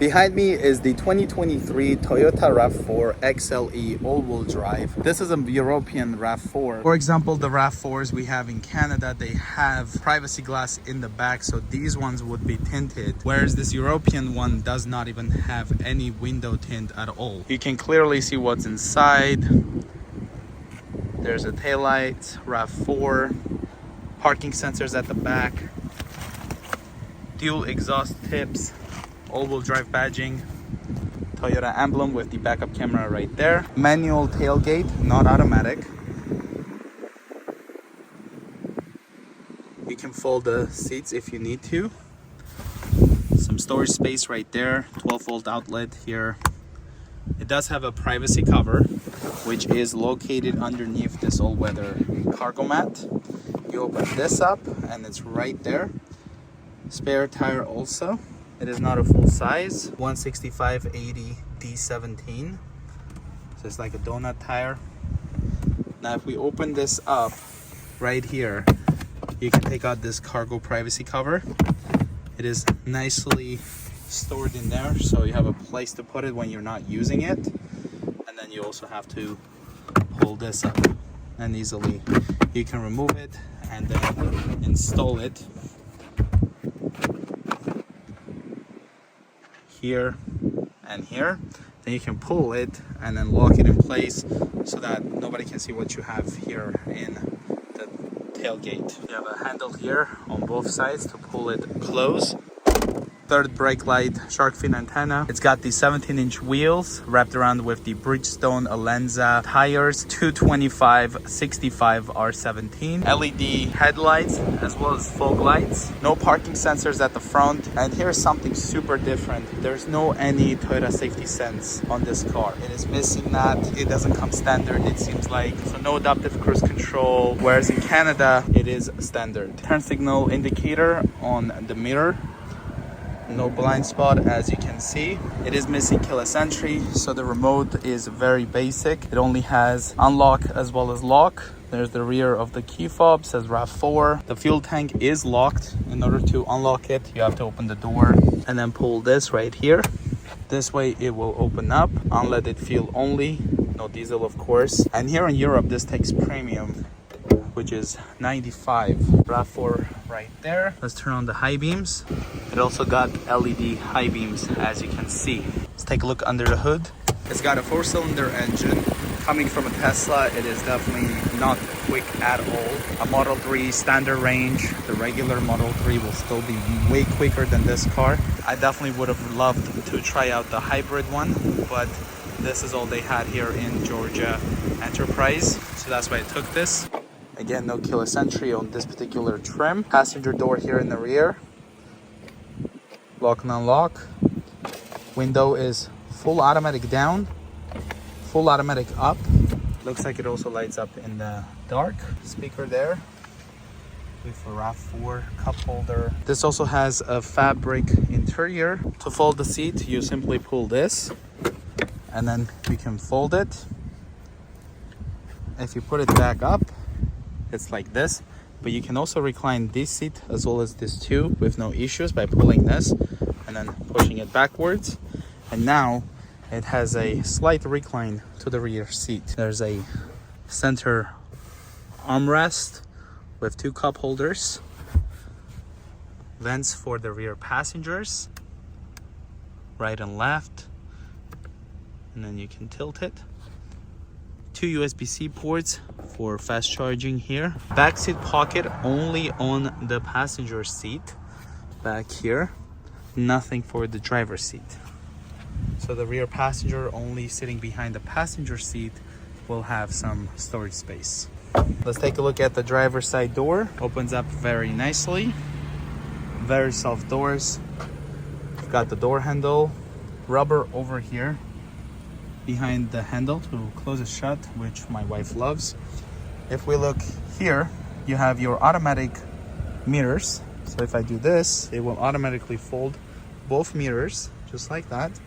Behind me is the 2023 Toyota RAV4 XLE all-wheel drive. This is a European RAV4. For example, the RAV4s we have in Canada, they have privacy glass in the back, so these ones would be tinted, whereas this European one does not even have any window tint at all. You can clearly see what's inside. There's a taillight, RAV4, parking sensors at the back, dual exhaust tips, all-wheel drive badging, Toyota emblem with the backup camera right there, manual tailgate, not automatic. You can fold the seats if you need to. Some storage space right there, 12-volt outlet here. It does have a privacy cover, which is located underneath this all-weather cargo mat. You open this up and it's right there. Spare tire also. It is not a full size, 165/80 D17. So it's like a donut tire. Now if we open this up right here, you can take out this cargo privacy cover. It is nicely stored in there, so you have a place to put it when you're not using it. And then you also have to pull this up, and easily you can remove it and then install it here and here. Then you can pull it and then lock it in place so that nobody can see what you have here in the tailgate. You have a handle here on both sides to pull it close. Third brake light, shark fin antenna. It's got the 17-inch wheels wrapped around with the Bridgestone Alenza tires, 225/65 R17. LED headlights as well as fog lights. No parking sensors at the front. And here's something super different. There's no any Toyota safety sense on this car. It is missing that. It doesn't come standard, it seems like. So no adaptive cruise control, whereas in Canada it is standard. Turn signal indicator on the mirror. No blind spot, as you can see. It is missing keyless entry, so the remote is very basic. It only has unlock as well as lock. There's the rear of the key fob, says RAV4. The fuel tank is locked. In order to unlock it, you have to open the door and then pull this right here. This way it will open up. Unleaded fuel only, no diesel of course. And here in Europe, this takes premium, which is 95. RAV4 right there. Let's turn on the high beams. It also got LED high beams, as you can see. Let's take a look under the hood. It's got a 4-cylinder engine. Coming from a Tesla, it is definitely not quick at all. A Model 3 standard range, the regular Model 3 will still be way quicker than this car. I definitely would have loved to try out the hybrid one, but this is all they had here in Georgia Enterprise, so that's why I took this. Again, no keyless entry on this particular trim. Passenger door here in the rear. Lock and unlock. Window is full automatic down, full automatic up. Looks like it also lights up in the dark. Speaker there with a RAV4 cup holder. This also has a fabric interior. To fold the seat, you simply pull this and then you can fold it. If you put it back up, it's like this, but you can also recline this seat as well as this too with no issues by pulling this and then pushing it backwards. And now it has a slight recline to the rear seat. There's a center armrest with 2 cup holders, vents for the rear passengers, right and left, and then you can tilt it. 2 USB-C ports for fast charging here. Back seat pocket only on the passenger seat back here. Nothing for the driver's seat. So the rear passenger only sitting behind the passenger seat will have some storage space. Let's take a look at the driver's side door. Opens up very nicely. Very soft doors. We've got the door handle. Rubber over here behind the handle to close it shut, which my wife loves. If we look here, you have your automatic mirrors. So if I do this, it will automatically fold both mirrors, just like that.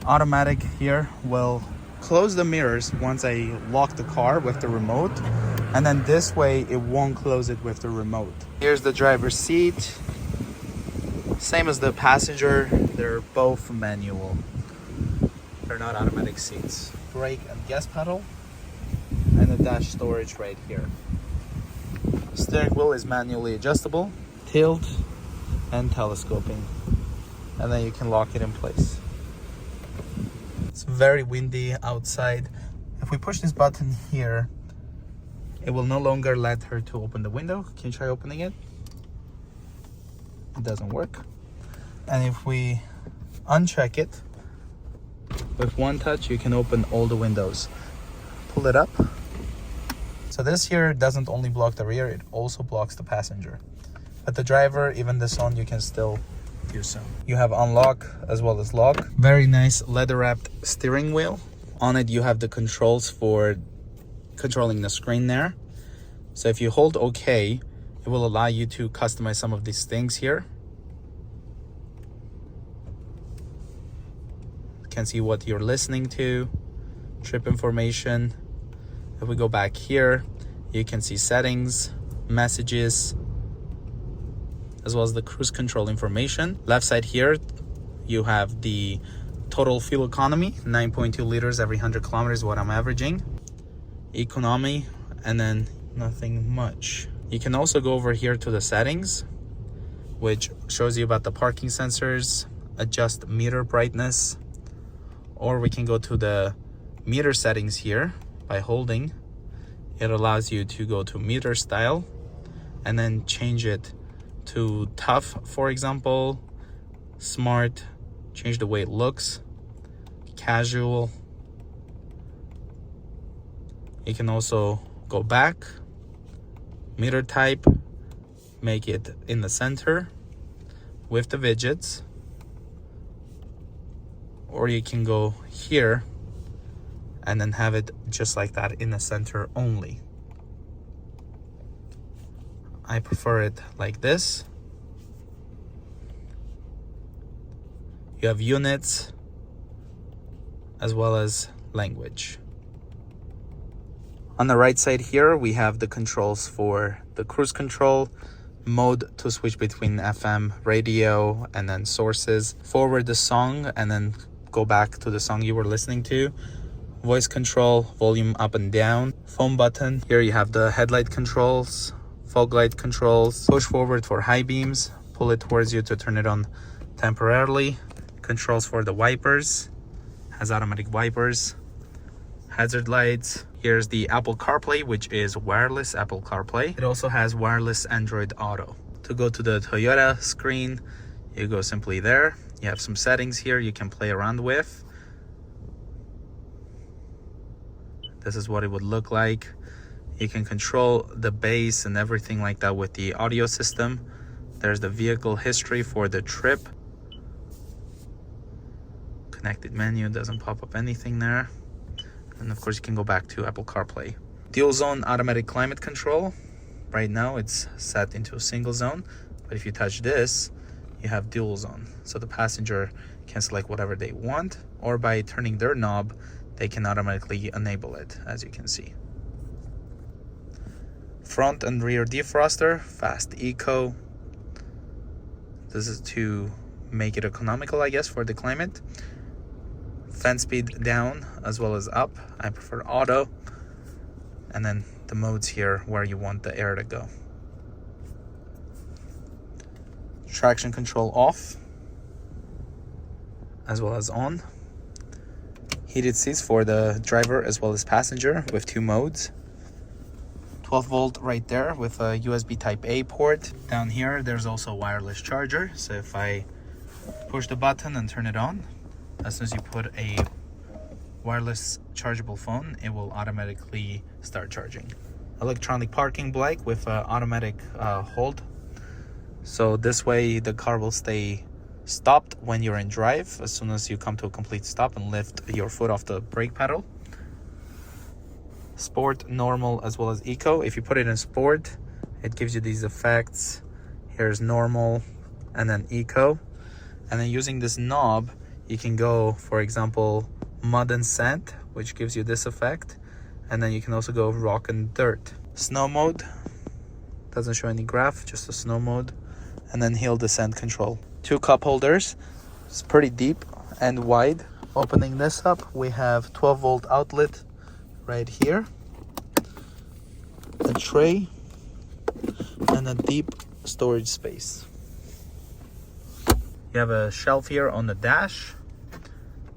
Automatic here will close the mirrors once I lock the car with the remote, and then this way it won't close it with the remote. Here's the driver's seat. Same as the passenger, they're both manual. They're not automatic seats. Brake and gas pedal, and a dash storage right here. Steering wheel is manually adjustable, tilt and telescoping, and then you can lock it in place. It's very windy outside. If we push this button here, it will no longer let her to open the window. Can you try opening it? It doesn't work. And if we uncheck it, with one touch you can open all the windows. Pull it up. So this here doesn't only block the rear, it also blocks the passenger. But the driver, even this on, you can still do so. You have unlock as well as lock. Very nice leather wrapped steering wheel. On it you have the controls for controlling the screen there. So if you hold OK, it will allow you to customize some of these things here. You can see what you're listening to, trip information. If we go back here, you can see settings, messages, as well as the cruise control information. Left side here, you have the total fuel economy, 9.2 liters every 100 kilometers, what I'm averaging. Economy, and then nothing much. You can also go over here to the settings, which shows you about the parking sensors, adjust meter brightness, or we can go to the meter settings here by holding. It allows you to go to meter style and then change it to tough, for example, smart, change the way it looks, casual. You can also go back, meter type, make it in the center with the widgets, or you can go here and then have it just like that in the center only. I prefer it like this. You have units as well as language. On the right side here, we have the controls for the cruise control, mode to switch between FM, radio, and then sources, forward the song, and then go back to the song you were listening to, voice control, volume up and down, phone button. Here you have the headlight controls, fog light controls, push forward for high beams, pull it towards you to turn it on temporarily, controls for the wipers, has automatic wipers, hazard lights. Here's the Apple CarPlay, which is wireless Apple CarPlay. It also has wireless Android Auto. To go to the Toyota screen, you go simply there. You have some settings here you can play around with. This is what it would look like. You can control the bass and everything like that with the audio system. There's the vehicle history for the trip. Connected menu, doesn't pop up anything there. And of course you can go back to Apple CarPlay. Dual zone automatic climate control. Right now it's set into a single zone, but if you touch this, you have dual zone. So the passenger can select whatever they want, or by turning their knob, they can automatically enable it, as you can see. Front and rear defroster, fast eco. This is to make it economical, I guess, for the climate. Fan speed down as well as up. I prefer auto. And then the modes here where you want the air to go. Traction control off as well as on. Heated seats for the driver as well as passenger with 2 modes. 12 volt right there with a USB type A port. Down here there's also a wireless charger, so if I push the button and turn it on, as soon as you put a wireless chargeable phone, it will automatically start charging. Electronic parking brake with automatic hold, so this way the car will stay stopped when you're in drive as soon as you come to a complete stop and lift your foot off the brake pedal. Sport, normal, as well as eco. If you put it in sport, it gives you these effects. Here's normal and then eco, and then using this knob you can go, for example, mud and sand, which gives you this effect, and then you can also go rock and dirt. Snow mode doesn't show any graph, just a snow mode, and then hill descent control. 2 cup holders, It's pretty deep and wide. Opening this up, we have 12-volt outlet right here, a tray, and a deep storage space. You have a shelf here on the dash.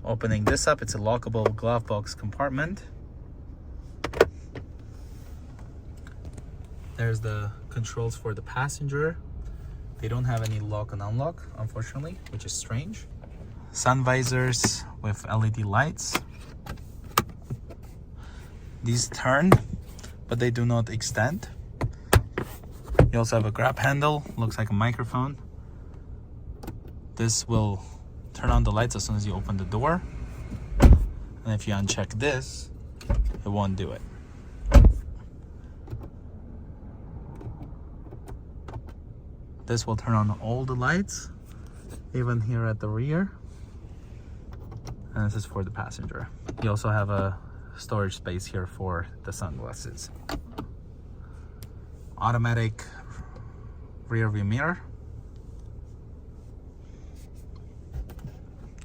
Opening this up, it's a lockable glove box compartment. There's the controls for the passenger. They don't have any lock and unlock, unfortunately, which is strange. Sun visors with LED lights. These turn, but they do not extend. You also have a grab handle, looks like a microphone. This will turn on the lights as soon as you open the door. And if you uncheck this, it won't do it. This will turn on all the lights, even here at the rear. And this is for the passenger. You also have a storage space here for the sunglasses. Automatic rear view mirror.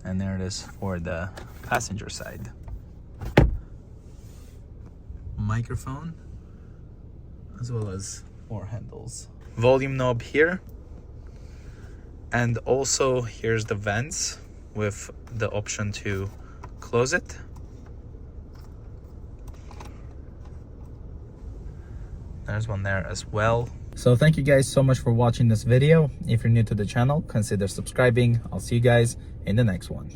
And there it is for the passenger side. Microphone, as well as more handles. Volume knob here. And also here's the vents with the option to close it. There's one there as well. So thank you guys so much for watching this video. If you're new to the channel, consider subscribing. I'll see you guys in the next one.